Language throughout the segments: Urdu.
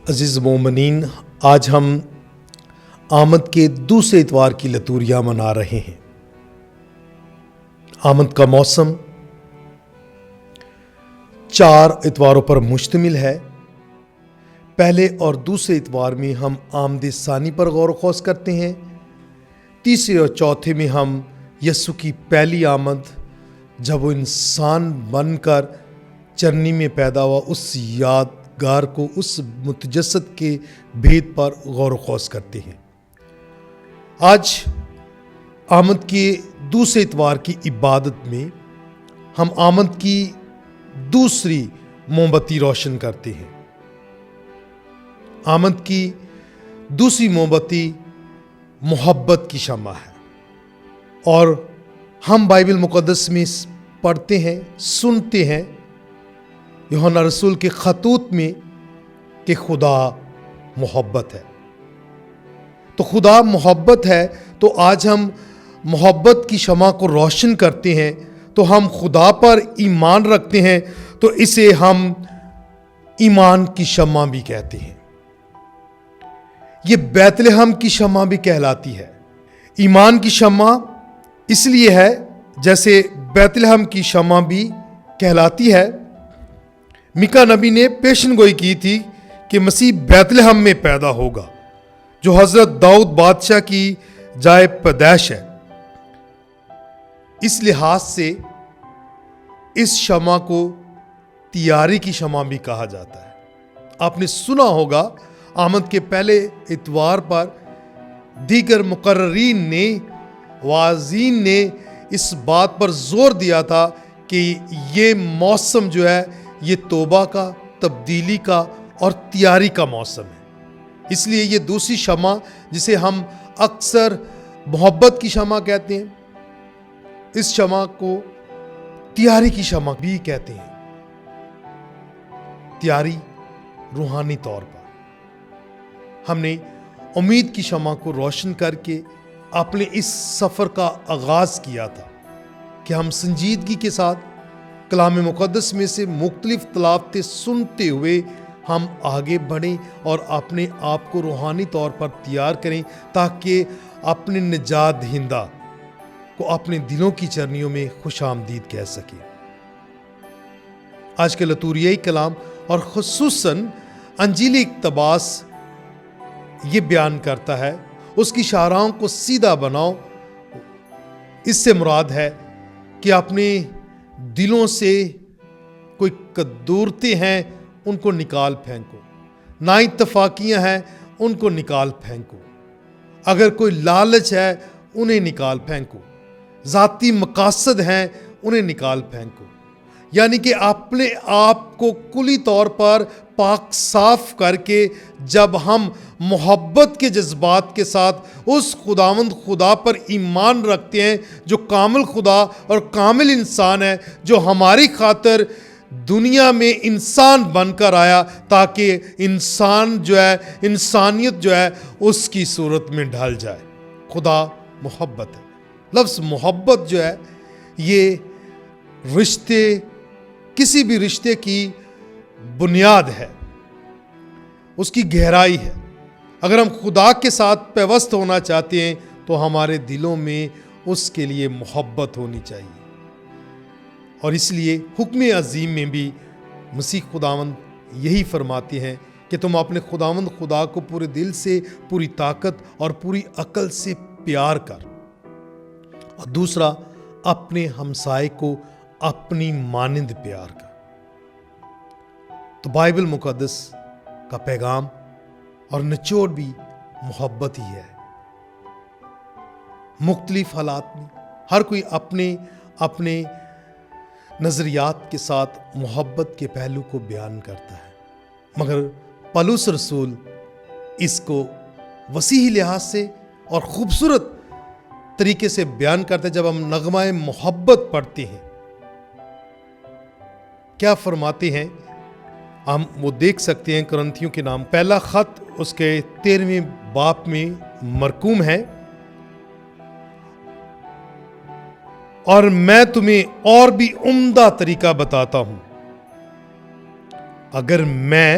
عزیز مومنین، آج ہم آمد کے دوسرے اتوار کی لطوریہ منا رہے ہیں۔ آمد کا موسم 4 اتواروں پر مشتمل ہے۔ پہلے اور دوسرے اتوار میں ہم آمد ثانی پر غور و خوض کرتے ہیں۔ تیسرے اور چوتھے میں ہم یسوع کی پہلی آمد، جب وہ انسان بن کر چرنی میں پیدا ہوا، اس یادگار کو، اس متجسد کے بھید پر غور و خوض کرتے ہیں۔ آج آمد کے دوسرے اتوار کی عبادت میں ہم آمد کی دوسری موم بتی روشن کرتے ہیں۔ آمد کی دوسری موم بتی محبت کی شمع ہے، اور ہم بائبل مقدس میں پڑھتے ہیں، سنتے ہیں یوحنا رسول کے خطوط میں کہ خدا محبت ہے۔ تو خدا محبت ہے، تو آج ہم محبت کی شمع کو روشن کرتے ہیں، تو ہم خدا پر ایمان رکھتے ہیں، تو اسے ہم ایمان کی شمع بھی کہتے ہیں۔ یہ بیت لحم کی شمع بھی کہلاتی ہے۔ ایمان کی شمع اس لیے ہے جیسے بیت لحم کی شمع بھی کہلاتی ہے۔ میکا نبی نے پیشن گوئی کی تھی کہ مسیح بیت لحم میں پیدا ہوگا، جو حضرت داؤد بادشاہ کی جائے پیدائش ہے۔ اس لحاظ سے اس شمع کو تیاری کی شمع بھی کہا جاتا ہے۔ آپ نے سنا ہوگا آمد کے پہلے اتوار پر دیگر مقررین نے، واعظین نے اس بات پر زور دیا تھا کہ یہ موسم جو ہے یہ توبہ کا، تبدیلی کا اور تیاری کا موسم ہے۔ اس لیے یہ دوسری شمع، جسے ہم اکثر محبت کی شمع کہتے ہیں، اس شمع کو تیاری کی شمع بھی کہتے ہیں۔ تیاری روحانی طور پر ہم نے امید کی شمع کو روشن کر کے اپنے اس سفر کا آغاز کیا تھا کہ ہم سنجیدگی کے ساتھ کلام مقدس میں سے مختلف تلاوتیں سنتے ہوئے ہم آگے بڑھیں اور اپنے آپ کو روحانی طور پر تیار کریں، تاکہ اپنے نجات دہندہ کو اپنے دلوں کی چرنیوں میں خوش آمدید کہہ سکیں۔ آج کے لطوریائی کلام اور خصوصاً انجیلی اقتباس یہ بیان کرتا ہے، اس کی شاہراہوں کو سیدھا بناؤ۔ اس سے مراد ہے کہ اپنے دلوں سے کوئی کدورتیں ہیں ان کو نکال پھینکو، نا اتفاقیاں ہیں ان کو نکال پھینکو، اگر کوئی لالچ ہے انہیں نکال پھینکو، ذاتی مقاصد ہیں انہیں نکال پھینکو۔ یعنی کہ اپنے آپ کو کلی طور پر پاک صاف کر کے جب ہم محبت کے جذبات کے ساتھ اس خداوند خدا پر ایمان رکھتے ہیں، جو کامل خدا اور کامل انسان ہے، جو ہماری خاطر دنیا میں انسان بن کر آیا تاکہ انسان جو ہے، انسانیت جو ہے اس کی صورت میں ڈھل جائے۔ خدا محبت ہے۔ لفظ محبت جو ہے یہ رشتے، کسی بھی رشتے کی بنیاد ہے، اس کی گہرائی ہے۔ اگر ہم خدا کے ساتھ پیوست ہونا چاہتے ہیں تو ہمارے دلوں میں اس کے لیے محبت ہونی چاہیے۔ اور اس لیے حکم عظیم میں بھی مسیح خداوند یہی فرماتے ہیں کہ تم اپنے خداوند خدا کو پورے دل سے، پوری طاقت اور پوری عقل سے پیار کر، اور دوسرا اپنے ہمسائے کو اپنی مانند پیار کر۔ تو بائبل مقدس کا پیغام اور نچوڑ بھی محبت ہی ہے۔ مختلف حالات میں ہر کوئی اپنے اپنے نظریات کے ساتھ محبت کے پہلو کو بیان کرتا ہے، مگر پولس رسول اس کو وسیع لحاظ سے اور خوبصورت طریقے سے بیان کرتا ہے۔ جب ہم نغمہ محبت پڑھتے ہیں، کیا فرماتے ہیں ہم وہ دیکھ سکتے ہیں۔ کرنتھیوں کے نام پہلا خط اس کے 13ویں باب میں مرقوم ہے، اور میں تمہیں اور بھی عمدہ طریقہ بتاتا ہوں، اگر میں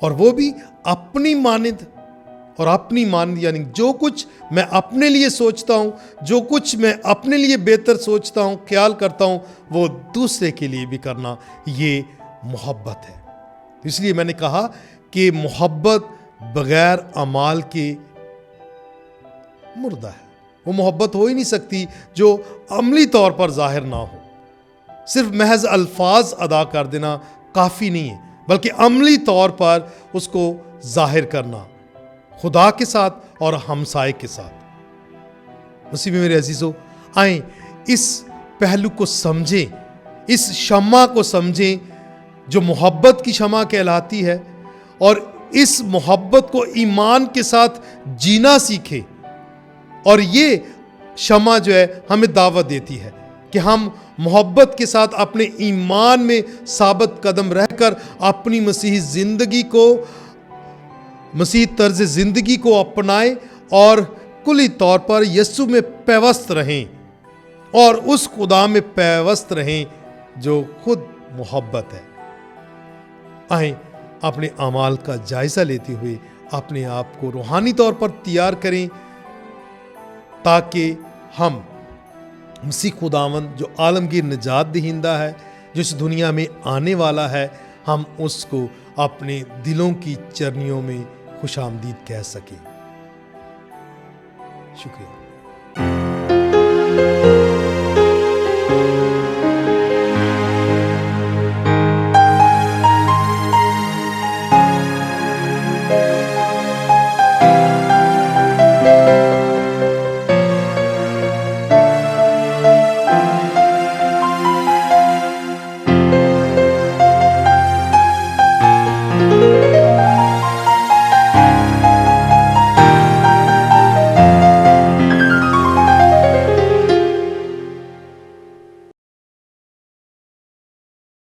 اور وہ بھی اپنی مانند. اور اپنی مانند یعنی جو کچھ میں اپنے لیے سوچتا ہوں، جو کچھ میں اپنے لیے بہتر سوچتا ہوں، خیال کرتا ہوں، وہ دوسرے کے لیے بھی کرنا، یہ محبت ہے. اس لیے میں نے کہا کہ محبت بغیر اعمال کے مردہ ہے. وہ محبت ہو ہی نہیں سکتی جو عملی طور پر ظاہر نہ ہو. صرف محض الفاظ ادا کر دینا کافی نہیں ہے، بلکہ عملی طور پر اس کو ظاہر کرنا، خدا کے ساتھ اور ہمسائے کے ساتھ. مسیح میں میرے عزیزو، آئیں اس پہلو کو سمجھیں، اس شمع کو سمجھیں جو محبت کی شمع کہلاتی ہے، اور اس محبت کو ایمان کے ساتھ جینا سیکھیں. اور یہ شمع جو ہے ہمیں دعوت دیتی ہے کہ ہم محبت کے ساتھ اپنے ایمان میں ثابت قدم رہ کر اپنی مسیحی زندگی کو، مسیحی طرز زندگی کو اپنائیں اور کلی طور پر یسوع میں پیوست رہیں اور اس خدا میں پیوست رہیں جو خود محبت ہے. آئیں اپنے اعمال کا جائزہ لیتے ہوئے اپنے آپ کو روحانی طور پر تیار کریں تاکہ ہم مسیح خداوند جو عالمگیر نجات دہندہ ہے، جو اس دنیا میں آنے والا ہے، ہم اس کو اپنے دلوں کی چرنیوں میں خوش آمدید کہہ سکیں. شکریہ.